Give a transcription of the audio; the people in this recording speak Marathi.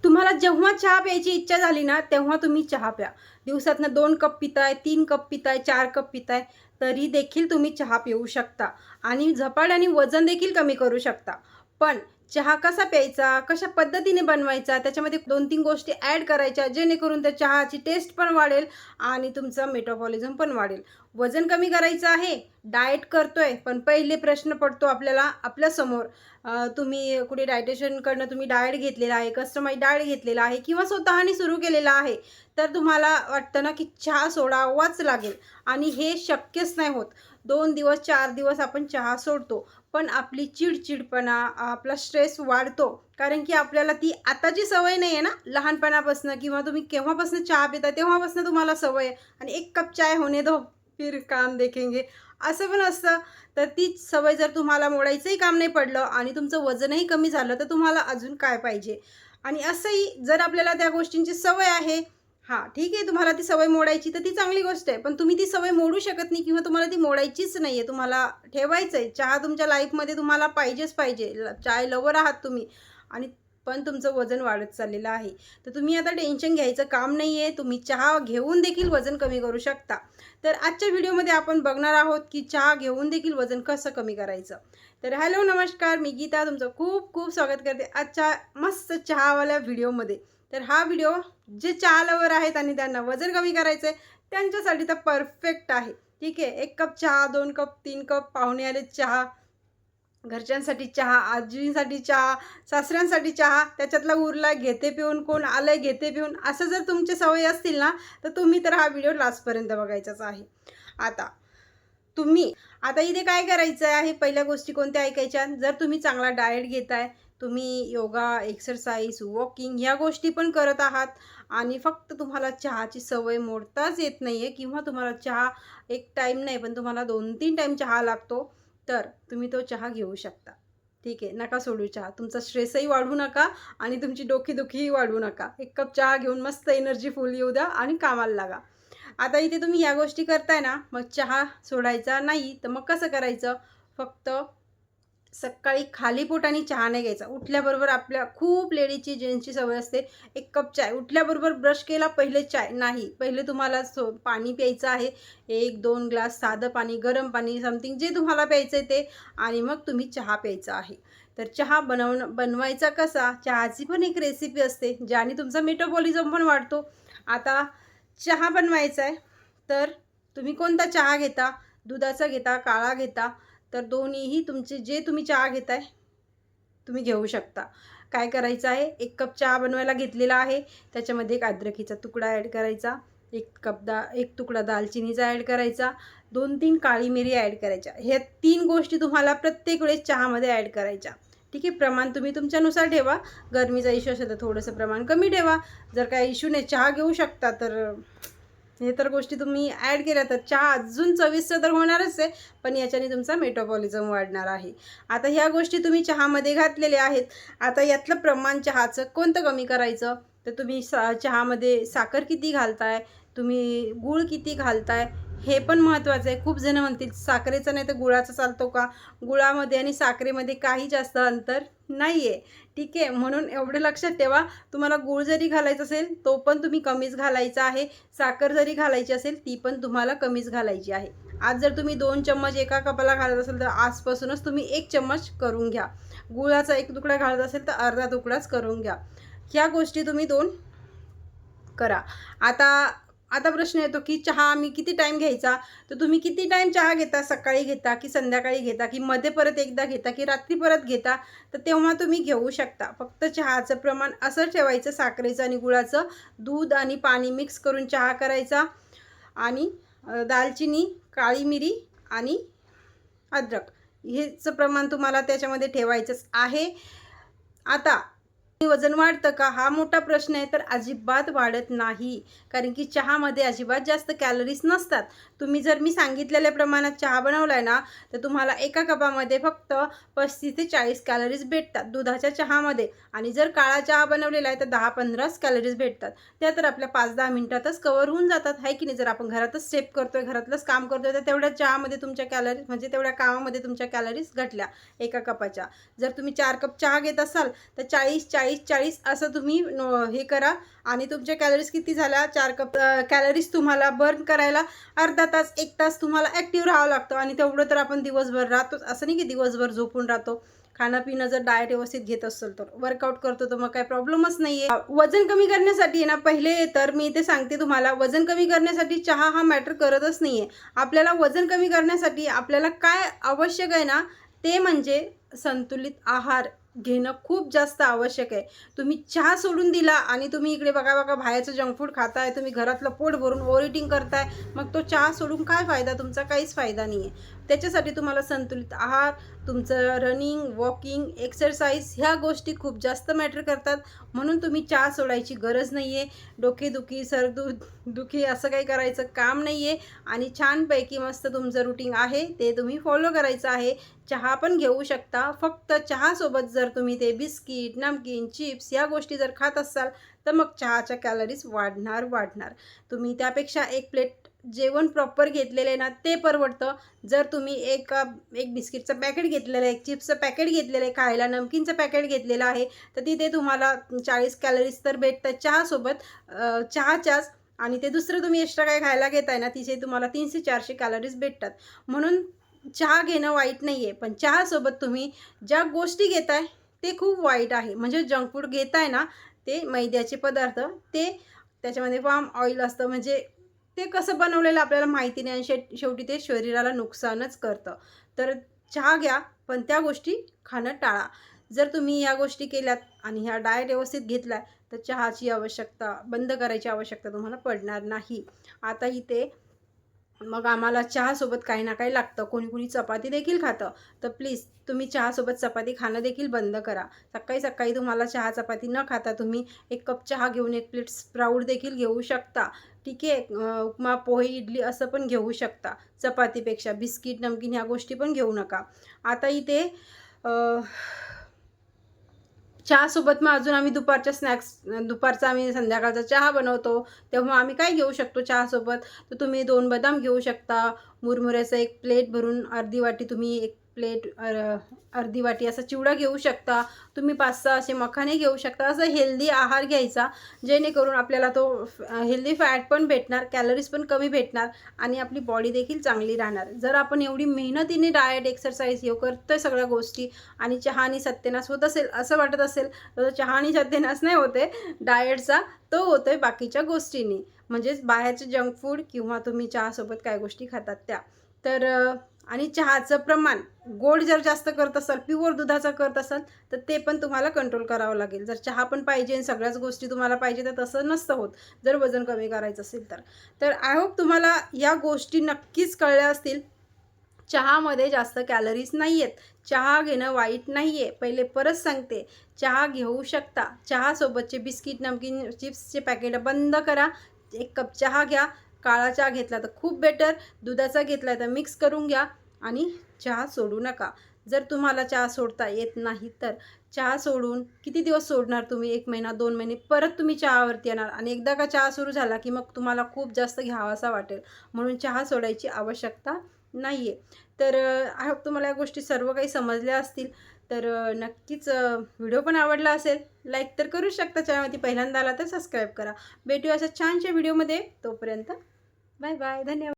तुम्हाला जेव्हा चहा प्यायची इच्छा झाली ना, तेव्हा तुम्ही चहा प्या. दिवसातनं 2 कप पिताय, 3 कप पिताय, 4 कप पिताय, तरी देखील तुम्ही चहा पिऊ शकता आणि झपाट्याने वजन देखील कमी करू शकता. पण चहा कसा प्यायचा, कशा पद्धतीने बनवायचा, त्याच्यामध्ये 2-3 गोष्टी ॲड करायच्या, जेणेकरून त्या चहाची टेस्ट पण वाढेल आणि तुमचा मेटाबॉलिझम पण वाढेल. वजन कमी करायचं आहे, डाएट करतोय, पण पहिले प्रश्न पडतो आपल्याला आपल्यासमोर. तुम्ही कुठे डायटिशियनकडनं तुम्ही डाएट घेतलेला आहे, कस्टमाइज डाएट घेतलेला आहे किंवा स्वतःने सुरू केलेला आहे. तर तुम्हाला वाटतं ना, की चहा सोडावाच लागेल आणि हे शक्यच नाही होत. 2 दिवस, 4 दिवस आपण चहा सोडतो. पण आपली चिडचिडपणा, आपला स्ट्रेस वाढतो. कारण की आपल्याला ती आताची सवय नाही आहे ना, लहानपणापासून किंवा तुम्ही केव्हापासून चहा पिता तेव्हापासून तुम्हाला सवय आहे आणि 1 कप चाय होने दो, फिर काम देखेंगे असं पण असतं. तर तीच सवय जर तुम्हाला मोडायचंही काम नाही पडलं आणि तुमचं वजनही कमी झालं, तर तुम्हाला अजून काय पाहिजे? आणि असंही जर आपल्याला त्या गोष्टींची सवय आहे, हां, ठीक आहे, तुम्हाला ती सवय मोडायची तर ती चांगली गोष्ट आहे. पण तुम्ही ती सवय मोडू शकत नाही किंवा तुम्हाला ती मोडायचीच नाही आहे. तुम्हाला ठेवायचं आहे. चहा तुमच्या लाईफमध्ये तुम्हाला पाहिजेच पाहिजे. चाय लव्हर आहात तुम्ही आणि पण तुमचं वजन वाढत चाललेलं आहे. तर तुम्ही आता टेन्शन घ्यायचं काम नाही आहे. तुम्ही चहा घेऊन देखील वजन कमी करू शकता. तर आजच्या व्हिडिओमध्ये आपण बघणार आहोत, की चहा घेऊन देखील वजन कसं कमी करायचं. तर हॅलो, नमस्कार. मी गीता तुमचं खूप खूप स्वागत करते आजच्या मस्त चहावाल्या व्हिडिओमध्ये. तर हा व्हिडिओ जे चहा लवर आहेत आणि त्यांना वजन कमी करायचं आहे त्यांच्यासाठी तर परफेक्ट आहे. ठीक आहे. 1 कप चहा, 2 कप, 3 कप, पाहुणे आले चहा, घरच्यांसाठी चहा, आजींसाठी चहा, सासऱ्यांसाठी चहा, त्याच्यातला उरला घेते पिऊन, कोण आलंय घेते पिऊन, असं जर तुमचे सवयी असतील ना, तर तुम्ही तर हा व्हिडिओ लास्टपर्यंत बघायचाच आहे. आता तुम्ही आता इथे काय करायचं आहे, पहिल्या गोष्टी कोणत्या ऐकायच्या? जर तुम्ही चांगला डाएट घेताय, तुम्ही योगा, एक्सरसाइज, वॉकिंग ह्या गोष्टी पण करत आहात आणि फक्त तुम्हाला चहाची सवय मोडताच येत नाही आहे किंवा तुम्हाला चहा एक टाईम नाही, पण तुम्हाला 2-3 टाईम चहा लागतो, तर तुम्ही तो चहा घेऊ शकता. ठीक आहे. नका सोडू चहा. तुमचा स्ट्रेसही वाढवू नका आणि तुमची डोकेदुखीही वाढवू नका. 1 कप चहा घेऊन मस्त एनर्जी फुल येऊ द्या आणि कामाला लागा. आता इथे तुम्ही या गोष्टी करताय ना, मग चहा सोडायचा नाही, तर मग कसं करायचं? फक्त सकाळी खाली पोटाने चहा नाही घ्यायचा. उठल्याबरोबर आपल्या खूप लेडीजची, जेंट्सची सवय असते, 1 कप चाय. उठल्याबरोबर ब्रश केला, पहिले चाय. नाही, पहिले तुम्हाला पाणी प्यायचं आहे. 1-2 ग्लास साधं पाणी, गरम पाणी, समथिंग जे तुम्हाला प्यायचं आहे ते आणि मग तुम्ही चहा प्यायचा आहे. तर चहा बनवायचा कसा? चहाची पण एक रेसिपी असते, ज्याने तुमचा मेटाबॉलिझम पण वाढतो. आता चहा बनवायचा आहे, तर तुम्ही कोणता चहा घेता? दुधाचा घेता, काळा घेता? तर दोन्हीही तुमचे जे तुम्ही चहा घेताय, तुम्ही घेऊ शकता. काय करायचं आहे, 1 कप चहा बनवायला घेतलेला आहे. त्याच्यामध्ये 1 अद्रकीचा तुकडा ॲड करायचा, 1 तुकडा दालचिनीचा ॲड करायचा, 2-3 काळी मिरी ॲड करायच्या. ह्या 3 गोष्टी तुम्हाला प्रत्येक वेळेस चहामध्ये ॲड करायच्या. ठीक आहे. प्रमाण तुम्ही तुमच्यानुसार ठेवा. गरमीचा इश्यू असेल तर थोडंसं प्रमाण कमी ठेवा. जर काही इश्यू नाही, चहा घेऊ शकता, तर हे तर गोष्टी तुम्ही ॲड केल्या तर चहा अजून चविष्ट तर होणारच आहे, पण याच्याने तुमचा मेटाबॉलिझम वाढणार आहे. आता ह्या गोष्टी तुम्ही चहामध्ये घातलेल्या आहेत. आता यातलं प्रमाण चहाचं कोणतं कमी करायचं? तर तुम्ही चहामध्ये साखर किती घालताय, तुम्ही गूळ किती घालताय, हे पण महत्त्वाचं आहे. खूप जण म्हणतील साखरेचा नाही तर गुळाचा चालतो का? गुळामध्ये आणि साखरेमध्ये काही जास्त अंतर नाही आहे. ठीक आहे. म्हणून एवढं लक्षात ठेवा, तुम्हाला गूळ जरी घालायचा असेल, तो पण तुम्ही कमीच घालायचा आहे. साखर जरी घालायची असेल, ती पण तुम्हाला कमीच घालायची आहे. आज जर तुम्ही 2 चम्मच एका कपाला घालत असाल, तर आजपासूनच तुम्ही 1 चम्मच करून घ्या. गुळाचा 1 तुकडा घालत असेल, तर अर्धा तुकडाच करून घ्या. ह्या गोष्टी तुम्ही 2 करा. आता आता प्रश्न येतो, की चहा आम्ही किती टाईम घ्यायचा? तर तुम्ही किती टाईम चहा घेता? सकाळी घेता, की संध्याकाळी घेता, की मध्ये परत एकदा घेता, की रात्री परत घेता? तर तेव्हा तुम्ही घेऊ शकता. फक्त चहाचं प्रमाण असं ठेवायचं, साखरेचं आणि गुळाचं. दूध आणि पाणी मिक्स करून चहा करायचा आणि दालचिनी, काळी मिरी आणि अद्रक हेचं प्रमाण तुम्हाला त्याच्यामध्ये ठेवायचंच आहे. आता वजन वाढतं का? हा मोठा प्रश्न आहे. तर अजिबात वाढत नाही. कारण की चहामध्ये अजिबात जास्त कॅलरीज नसतात. तुम्ही जर मी सांगितलेल्या प्रमाणात चहा बनवलाय ना, तर तुम्हाला एका कपामध्ये फक्त 35 ते 40 कॅलरीज भेटतात दुधाच्या चहामध्ये. आणि जर काळा चहा बनवलेला आहे तर 10-15च कॅलरीज भेटतात. त्या तर आपल्या 5-10 मिनिटातच कव्हर होऊन जातात, आहे की नाही? जर आपण घरातच स्टेप करतोय, घरातलंच काम करतोय, तर तेवढ्या चहामध्ये तुमच्या कॅलरीज म्हणजे तेवढ्या कामामध्ये तुमच्या कॅलरीज घटल्या एका कपाच्या. जर तुम्ही 4 कप चहा घेत असाल, तर 40 40-40 असं तुम्ही हे करा आणि तुमच्या कॅलरीज किती झाल्या 4 कप कॅलरीज तुम्हाला बर्न करायला अर्धा तास 1 तास तुम्हाला ॲक्टिव्ह राहावं लागतं आणि तेवढं तर आपण दिवसभर राहतोच. असं नाही की दिवसभर झोपून राहतो. खाणं-पिणं जर डाएट व्यवस्थित घेत असेल तर वर्कआउट करतो तर मग काही प्रॉब्लेमच नाही आहे. वजन कमी करण्यासाठी ना पहिले तर मी ते सांगते तुम्हाला, वजन कमी करण्यासाठी चहा हा मॅटर करतच नाही आहे. आपल्याला वजन कमी करण्यासाठी आपल्याला काय आवश्यक आहे ना, ते म्हणजे संतुलित आहार घेणं खूप जास्त आवश्यक आहे. तुम्ही चहा सोडून दिला आणि तुम्ही इकडे बघा बाहेरचं जंक फूड खाताय, तुम्ही घरातलं पोट भरून ओव्हर ईटिंग करताय, मग तो चहा सोडून काय फायदा तुमचा? काहीच फायदा नाही आहे. त्याच्यासाठी तुम्हाला संतुलित आहार, तुमचं रनिंग, वॉकिंग, एक्सरसाइज ह्या गोष्टी खूप जास्त मॅटर करतात. म्हणून तुम्ही चहा सोडायची गरज नाही आहे. डोकेदुखी, दुखी असं काही करायचं काम नाही आहे आणि छानपैकी मस्त तुमचं रुटीन आहे ते तुम्ही फॉलो करायचं आहे. चहा पण घेऊ शकता. फक्त चहासोबत जर तुम्ही ते बिस्किट, नमकीन, चिप्स या गोष्टी जर खात असाल तर मग चहाच्या कॅलरीज वाढणार. तुम्ही त्यापेक्षा एक प्लेट जेवण प्रॉपर घेतलेलं आहे ना ते परवडतं. जर तुम्ही एक बिस्किटचं पॅकेट घेतलेलं आहे, एक चिप्सचं पॅकेट घेतलेलं आहे खायला, नमकीनचं पॅकेट घेतलेलं आहे, तर तिथे तुम्हाला 40 कॅलरीज तर भेटतात चहासोबत चहाच्याच आणि ते दुसरं तुम्ही एक्स्ट्रा काय खायला घेताय ना तिथे तुम्हाला 300-400 कॅलरीज भेटतात. म्हणून चहा घेणं वाईट नाही आहे, पण चहासोबत तुम्ही ज्या गोष्टी घेताय ते खूप वाईट आहे. म्हणजे जंक फूड घेताय ना ते मैद्याचे पदार्थ, ते त्याच्यामध्ये पाम ऑइल असतं, म्हणजे ते कसं बनवलेलं आपल्याला माहिती नाही आणि शेवटी ते शरीराला नुकसानच करतं. तर चहा घ्या, पण त्या गोष्टी खाणं टाळा. जर तुम्ही या गोष्टी केल्यात आणि ह्या डाएट व्यवस्थित घेतला तर चहाची आवश्यकता बंद करायची आवश्यकता तुम्हाला पडणार नाही. आता इथे मग आम्हाला चहासोबत काही ना काही लागतं. कोणी चपाती देखील खातं. तर प्लीज तुम्ही चहासोबत चपाती खाणं देखील बंद करा. सकाळी तुम्हाला चहा चपाती न खाता तुम्ही 1 कप चहा घेऊन 1 प्लेट स्प्राऊट देखील घेऊ शकता. ठीक आहे. उपमा, पोहे, इडली असं पण घेऊ शकता. चपातीपेक्षा बिस्किट, नमकीन ह्या गोष्टी पण घेऊ नका. आता इथे चहासोबत मग अजून आम्ही दुपारचा आम्ही संध्याकाळचा चहा बनवतो. तेव्हा आम्ही काय घेऊ शकतो चहासोबत? तर तुम्ही 2 बदाम घेऊ शकता. मुरमुऱ्याचा 1 प्लेट भरून अर्धी वाटी तुम्ही 1 प्लेट अर्धी वाटी असा चिवडा घेऊ शकता. तुम्ही 5-6 असे मखाने घेऊ शकता. असं हेल्दी आहार घ्यायचा, जेणेकरून आपल्याला तो हेल्दी फॅट पण भेटणार, कॅलरीज पण कमी भेटणार आणि आपली बॉडी देखील चांगली राहणार. जर आपण एवढी मेहनतीने डाएट, एक्सरसाइज हे करतोय सगळ्या गोष्टी आणि चहा आणि सत्यानाश होत असेल असं वाटत असेल तर चहा आणि सत्यानाश नाही होते डाएटचा, तो होतोय बाकीच्या गोष्टींनी. म्हणजेच बाहेरचे जंक फूड किंवा तुम्ही चहासोबत काय गोष्टी खातात त्या. तर आणि चहाचं प्रमाण गोड जर जास्त करत असाल, प्युअर दुधाचा करत असाल तर ते पण तुम्हाला कंट्रोल करावं लागेल. जर चहा पण पाहिजे आणि सगळ्याच गोष्टी तुम्हाला पाहिजे तर तसं नसतं होत, जर वजन कमी करायचं असेल तर. तर आय होप तुम्हाला या गोष्टी नक्कीच कळल्या असतील. चहामध्ये जास्त कॅलरीज नाही आहेत. चहा घेणं वाईट नाही आहे. पहिले परत सांगते, चहा घेऊ शकता. चहासोबतचे बिस्किट, नमकीन, चिप्सचे पॅकेट बंद करा. 1 कप चहा घ्या. काळा चहा घेतला तर खूप बेटर. दुधाचा घेतला तर मिक्स करून घ्या आणि चहा सोडू नका. जर तुम्हाला चहा सोडता येत नाही तर चहा सोडून किती दिवस सोडणार तुम्ही? 1 महिना, 2 महिने, परत तुम्ही चहावरती येणार आणि एकदा का चहा सुरू झाला की मग तुम्हाला खूप जास्त घ्यावासा वाटेल. म्हणून चहा सोडायची आवश्यकता नाही आहे. तर आय होप तुम्हाला या गोष्टी सर्व काही समजल्या असतील. तर नक्कीच व्हिडिओ पण आवडला असेल, लाईक तर करू शकता. चॅनलवरती पहिल्यांदा आला तर सबस्क्राईब करा. भेटूया अशा छानशा व्हिडिओमध्ये. तोपर्यंत बाय बाय. धन्यवाद.